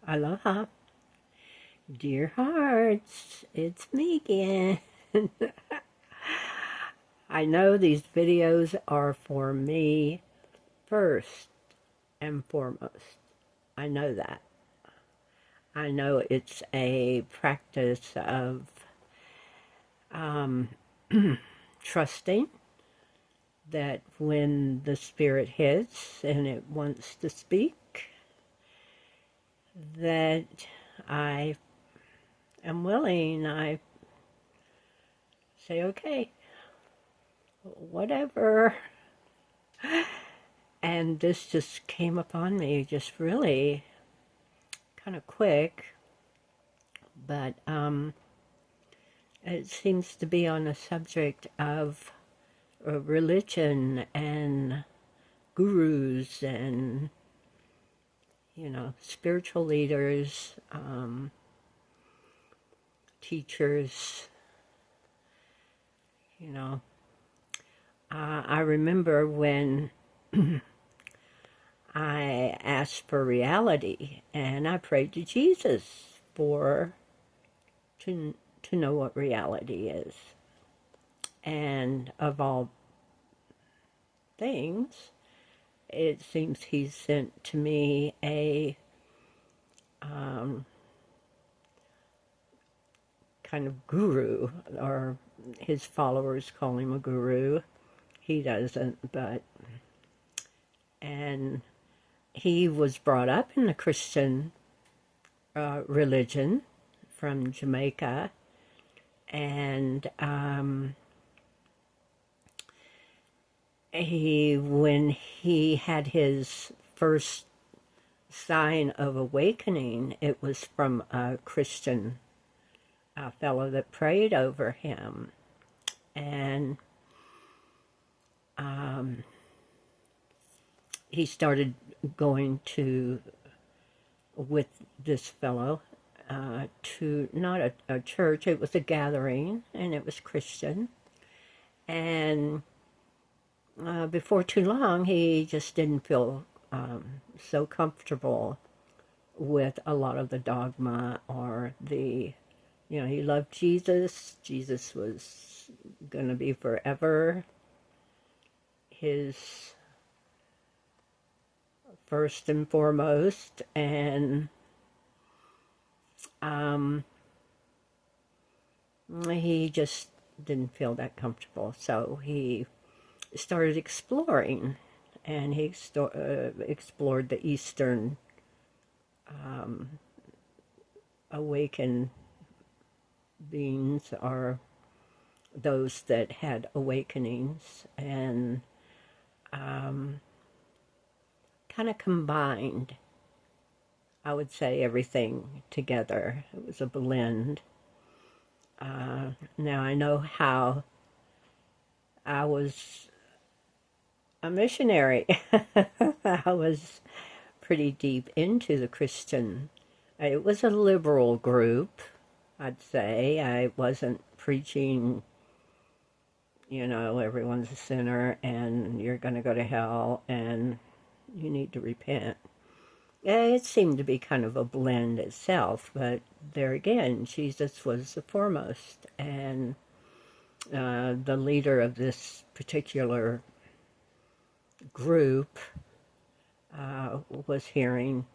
Aloha, dear hearts, it's me again. I know these videos are for me first and foremost. I know that. I know it's a practice of um, trusting that when the Spirit hits and it wants to speak, that I am willing. I say, okay, whatever. And this just came upon me just really kind of quick, but it seems to be on the subject of religion and gurus and, spiritual leaders, teachers, you know. I remember when I asked for reality and I prayed to Jesus to know what reality is. And of all things, it seems he sent to me a kind of guru, or his followers call him a guru. He doesn't, and he was brought up in the Christian religion from Jamaica, and when he had his first sign of awakening, it was from a Christian fellow that prayed over him. And he started going with this fellow to not a church, it was a gathering, and it was Christian. And before too long, he just didn't feel so comfortable with a lot of the dogma or he loved Jesus. Jesus was going to be forever his first and foremost, and he just didn't feel that comfortable. So he started exploring, and he explored the Eastern awakened beings, or those that had awakenings, and kind of combined, I would say, everything together. It was a blend. Now I know how I was a missionary. I was pretty deep into the Christian. It was a liberal group, I'd say. I wasn't preaching, everyone's a sinner and you're going to go to hell and you need to repent. It seemed to be kind of a blend itself, but there again, Jesus was the foremost, and the leader of this particular group was hearing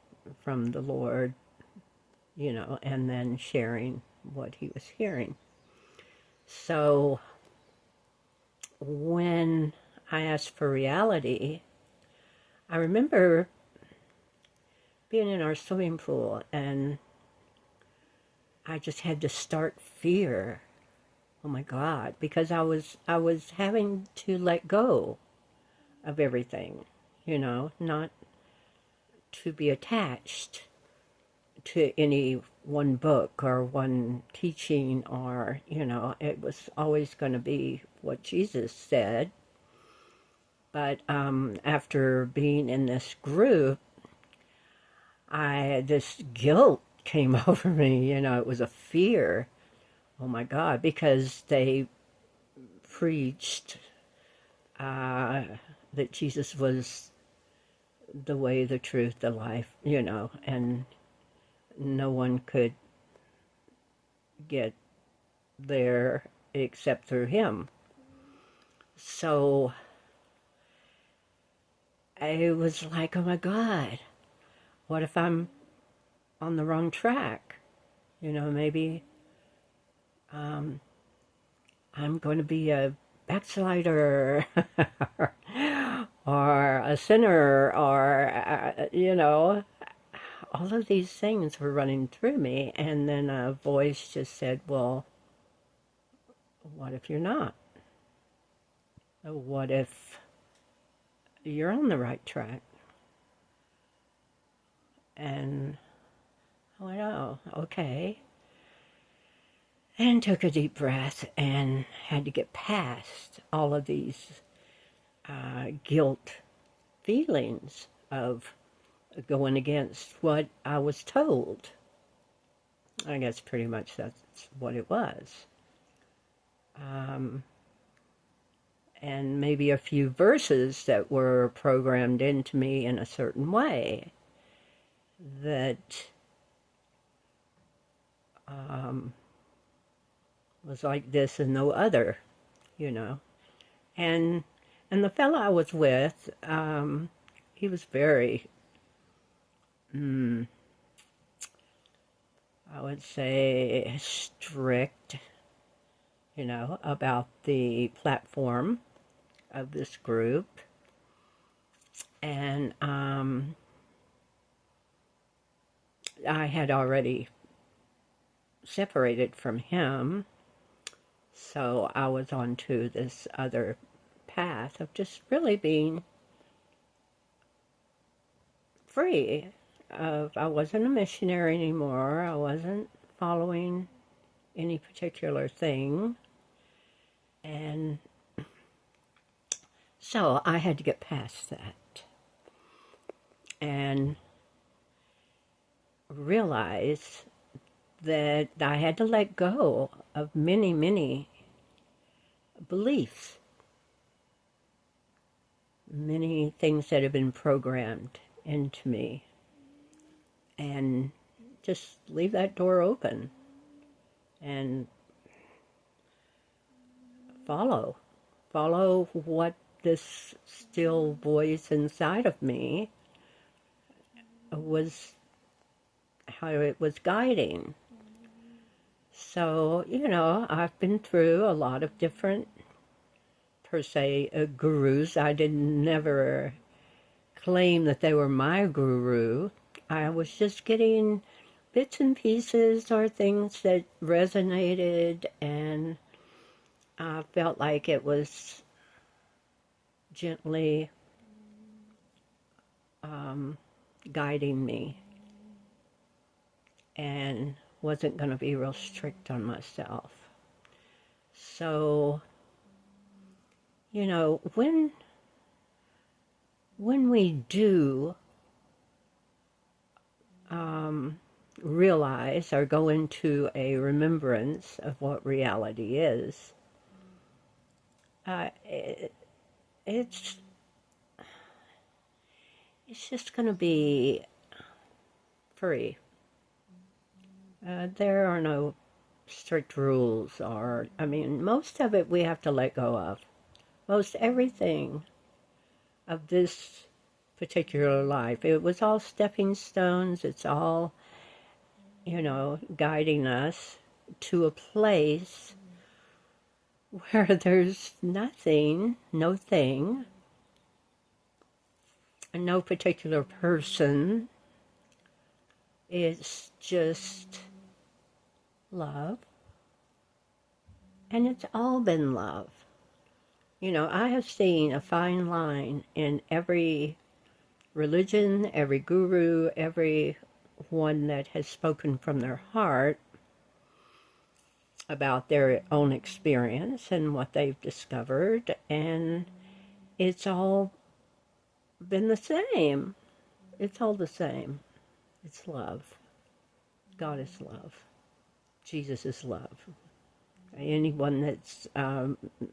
from the Lord, and then sharing what he was hearing. So when I asked for reality, I remember being in our swimming pool, and I just had to start fear. Oh my God, because I was having to let go of everything, not to be attached to any one book or one teaching, or, it was always going to be what Jesus said. But after being in this group, this guilt came over me, it was a fear. Oh my God, because they preached that Jesus was the way, the truth, the life, and no one could get there except through him. So it was like, oh my God, what if I'm on the wrong track? Maybe I'm going to be a backslider or a sinner, or, all of these things were running through me. And then a voice just said, well, what if you're not? What if you're on the right track? And I went, oh, okay. And took a deep breath and had to get past all of these guilt feelings of going against what I was told. I guess pretty much that's what it was. And maybe a few verses that were programmed into me in a certain way that was like this and no other, And the fellow I was with, he was very, I would say, strict, about the platform of this group. And I had already separated from him, so I was on to this other path of just really being free. I wasn't a missionary anymore. I wasn't following any particular thing. And so I had to get past that and realize that I had to let go of many, many beliefs, many things that have been programmed into me, and just leave that door open and follow what this still voice inside of me was, how it was guiding. So, I've been through a lot of different, per se, gurus. I did never claim that they were my guru. I was just getting bits and pieces or things that resonated, and I felt like it was gently guiding me, and wasn't going to be real strict on myself. So, when we do realize or go into a remembrance of what reality is, it's just going to be free. There are no strict rules, most of it we have to let go of. Most everything of this particular life, it was all stepping stones. It's all, guiding us to a place where there's nothing, no thing, and no particular person. It's just love. And it's all been love. I have seen a fine line in every religion, every guru, every one that has spoken from their heart about their own experience and what they've discovered, and it's all been the same. It's all the same. It's love. God is love. Jesus is love. Anyone that's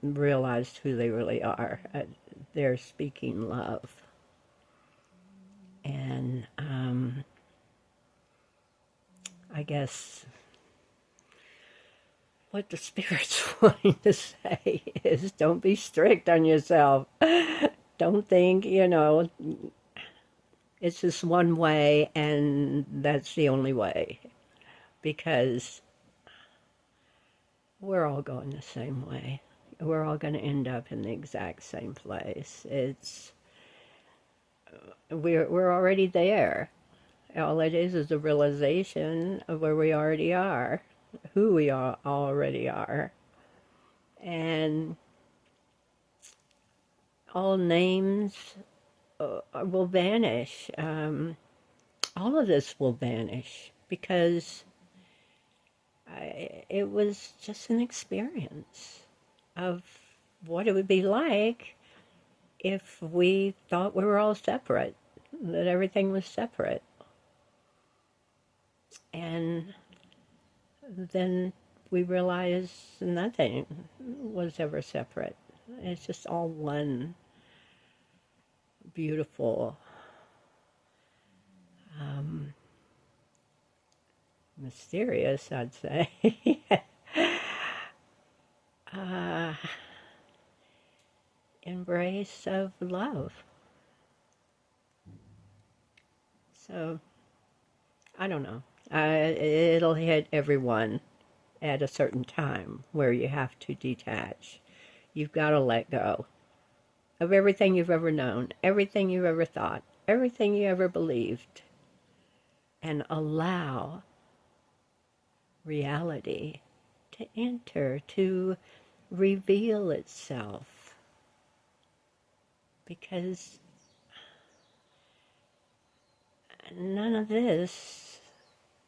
realized who they really are, they're speaking love. And I guess what the Spirit's wanting to say is don't be strict on yourself. Don't think, it's just one way and that's the only way. Because we're all going the same way. We're all going to end up in the exact same place. We're already there. All it is a realization of where we already are, who we already are. And all names will vanish. All of this will vanish because it was just an experience of what it would be like if we thought we were all separate, that everything was separate. And then we realized nothing was ever separate. It's just all one beautiful, mysterious, I'd say, embrace of love. So, I don't know. It'll hit everyone at a certain time where you have to detach. You've got to let go of everything you've ever known, everything you've ever thought, everything you ever believed, and allow reality to enter, to reveal itself. Because none of this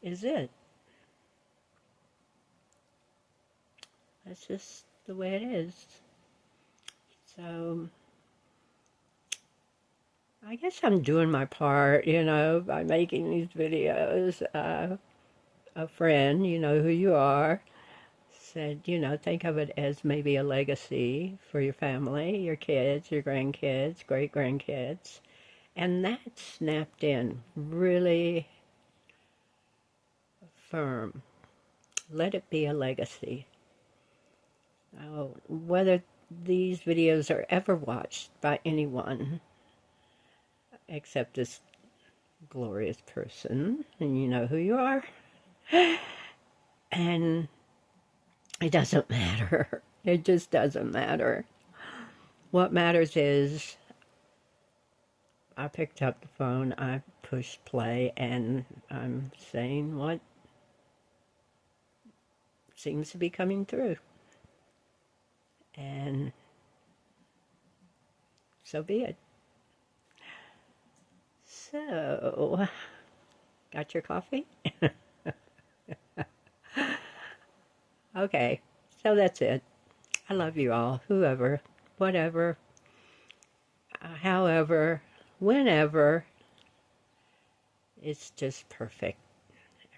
is it. That's just the way it is. So, I guess I'm doing my part, by making these videos. A friend, you know who you are, said, think of it as maybe a legacy for your family, your kids, your grandkids, great-grandkids. And that snapped in really firm. Let it be a legacy. Now, whether these videos are ever watched by anyone except this glorious person, and you know who you are, and it doesn't matter. It just doesn't matter. What matters is I picked up the phone, I pushed play, and I'm saying what seems to be coming through. And so be it. So, got your coffee? Okay, so that's it. I love you all, whoever, whatever, however, whenever. It's just perfect.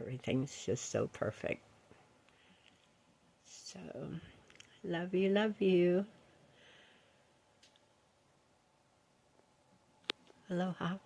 Everything's just so perfect. So, love you, love you. Aloha.